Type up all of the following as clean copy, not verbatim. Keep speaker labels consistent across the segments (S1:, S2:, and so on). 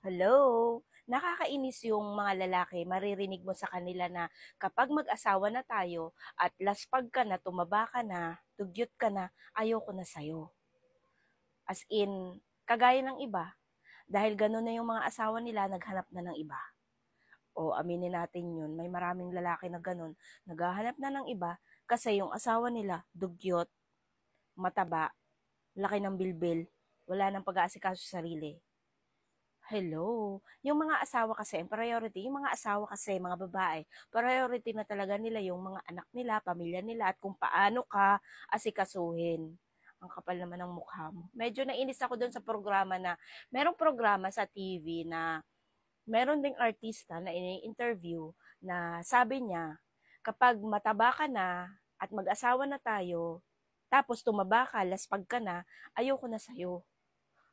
S1: Hello? Nakakainis yung mga lalaki, maririnig mo sa kanila na kapag mag-asawa na tayo at laspag ka na, tumaba ka na, dugyot ka na, ayoko na sa'yo. As in, kagaya ng iba, dahil gano'n na yung mga asawa nila, naghanap na ng iba. O aminin natin yun, may maraming lalaki na gano'n, naghahanap na ng iba kasi yung asawa nila, dugyot, mataba, laki ng bilbil, wala nang pag-aasikaso sa sarili. Hello. Yung mga asawa kasi, ang priority, yung mga asawa kasi, mga babae, priority na talaga nila yung mga anak nila, pamilya nila, at kung paano ka asikasuhin. Ang kapal naman ng mukha mo. Medyo nainis ako doon sa programa na, merong programa sa TV na meron ding artista na ini-interview na sabi niya, kapag mataba ka na at mag-asawa na tayo, tapos tumaba ka, laspag ka na, ayoko na sa'yo.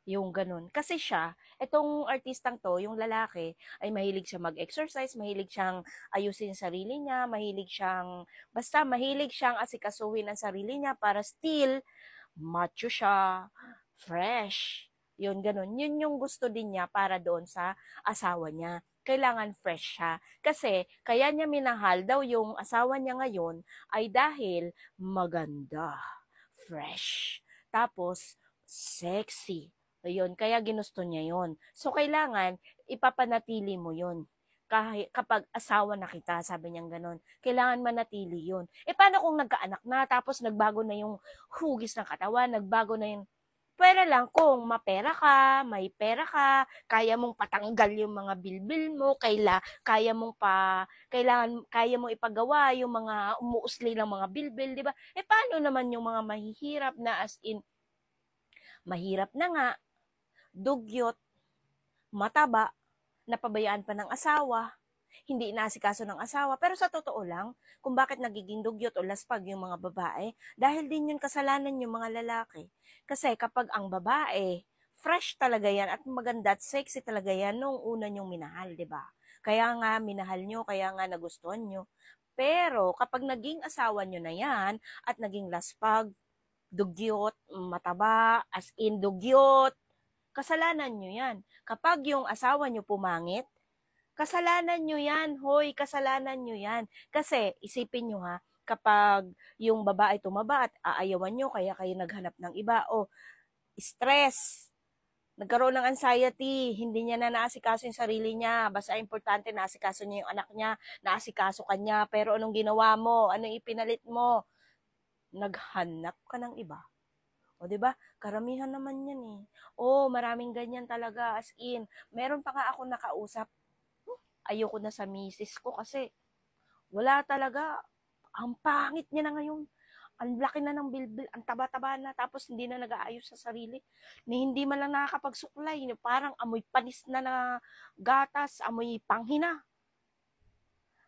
S1: Yung gano'n. Kasi siya, itong artistang 'to, yung lalaki, ay mahilig siya mag-exercise, mahilig siyang ayusin yung sarili niya, mahilig siyang basta mahilig siyang asikasuhin ang sarili niya para still macho siya, fresh. Yun, gano'n. Yun yung gusto din niya para doon sa asawa niya. Kailangan fresh siya. Kasi kaya niya minahal daw yung asawa niya ngayon ay dahil maganda, fresh, tapos sexy. Ayun, kaya ginusto niya yon. So, kailangan ipapanatili mo yon. Kahit, kapag asawa na kita, sabi niya gano'n, kailangan manatili yon. E paano kung nagkaanak na, tapos nagbago na yung hugis ng katawan, nagbago na yung pwera lang kung mapera ka, may pera ka, kaya mong patanggal yung mga bilbil mo, kaya mong kaya mong ipagawa yung mga umuusli ng mga bilbil, di ba? E paano naman yung mga mahihirap na as in, mahirap na nga, dugyot, mataba, napabayaan pa ng asawa, hindi inaasikaso ng asawa. Pero sa totoo lang, kung bakit nagiging dugyot o laspag yung mga babae, dahil din yun kasalanan yung mga lalaki. Kasi kapag ang babae, fresh talaga yan at maganda at sexy talaga yan nung una nyong minahal, di ba? Kaya nga minahal nyo, kaya nga nagustuhan nyo. Pero kapag naging asawa nyo na yan at naging laspag, dugyot, mataba, as in dugyot, kasalanan nyo yan. Kapag yung asawa nyo pumangit, kasalanan nyo yan, hoy, kasalanan nyo yan. Kasi, isipin nyo ha, kapag yung babae tumaba at aayawan nyo, kaya kayo naghanap ng iba, o stress, nagkaroon ng anxiety, hindi niya na naasikaso yung sarili niya, basta importante naasikaso niya yung anak niya, naasikaso ka niya, pero anong ginawa mo, anong ipinalit mo, naghanap ka ng iba. O, 'di ba? Karamihan naman 'yan eh. Oh, maraming ganyan talaga as in. Meron pa nga ako nakausap. Ayoko na sa misis ko kasi wala talaga. Ang pangit niya na ngayon. Ang laki na ng bilbil, ang taba-taba na, tapos hindi na nag-aayos sa sarili. Ni hindi man lang nakakapagsuklay. Parang amoy panis na na gatas, amoy panghina.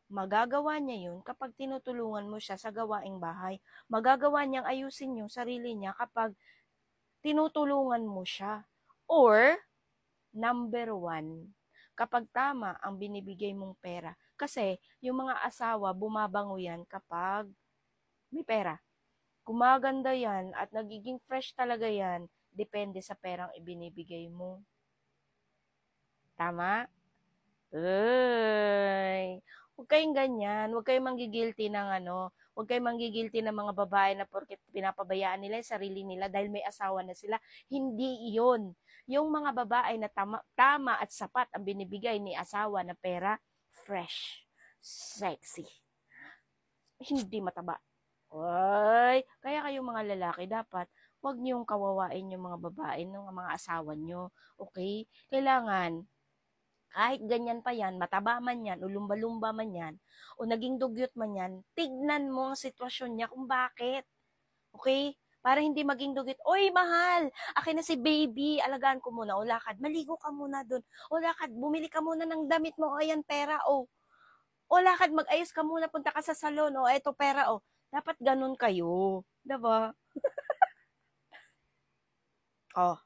S1: Magagawa niya yun kapag tinutulungan mo siya sa gawaing bahay. Magagawa niyang ayusin yung sarili niya kapag tinutulungan mo siya. Or, number one, kapag tama ang binibigay mong pera. Kasi, yung mga asawa, bumabango yan kapag may pera. Gumaganda yan at nagiging fresh talaga yan, depende sa perang ibinibigay mo. Tama? Uy, huwag kayong ganyan. Huwag kayong manggigilty ng huwag kayong manggigilty ng mga babae na porket pinapabayaan nila yung sarili nila dahil may asawa na sila. Hindi iyon. Yung mga babae na tama at sapat ang binibigay ni asawa na pera, fresh, sexy, hindi mataba. Oy, kaya kayong mga lalaki dapat huwag niyong kawawain yung mga babae ng mga asawa niyo. Okay? Kailangan kahit ganyan pa yan, mataba man yan, o lumba-lumba man yan, o naging dugyot man yan, tignan mo ang sitwasyon niya kung bakit. Okay? Para hindi maging dugyot, oy mahal, akin na si baby, alagaan ko muna, o lakad, maligo ka muna dun, o lakad, bumili ka muna ng damit mo, o ayan pera, o lakad, mag-ayos ka muna, punta ka sa salon, o eto pera, o. Dapat ganun kayo. Diba? Oh,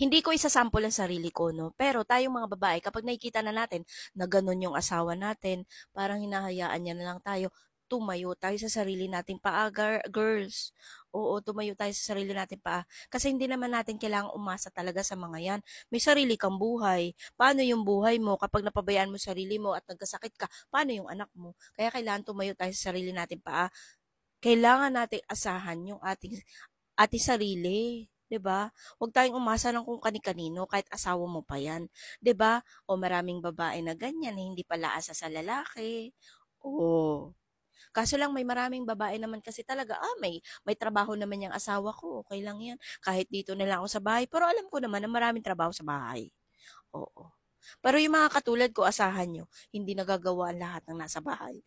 S1: hindi ko isasample ang sarili ko, no? Pero tayong mga babae, kapag nakikita na natin na ganun yung asawa natin, parang hinahayaan niya na lang tayo, tumayo tayo sa sarili nating paa, girls. Oo, tumayo tayo sa sarili nating paa. Kasi hindi naman natin kailangang umasa talaga sa mga 'yan. May sarili kang buhay. Paano yung buhay mo kapag napabayaan mo sarili mo at nagkasakit ka, paano yung anak mo? Kaya kailangan tumayo tayo sa sarili nating paa. Kailangan nating asahan yung ating sarili, 'di ba? Huwag tayong umasa ng kung kani-kanino kahit asawa mo pa 'yan, 'di ba? O maraming babae na ganyan, na hindi pala asa sa lalaki. Oh. Kaso lang may maraming babae naman kasi talaga, may trabaho naman yung asawa ko, okey lang 'yan. Kahit dito na lang ako sa bahay, pero alam ko naman na maraming trabaho sa bahay, oo. Pero yung mga katulad ko, asahan niyo, hindi nagagawa ang lahat ng nasa bahay.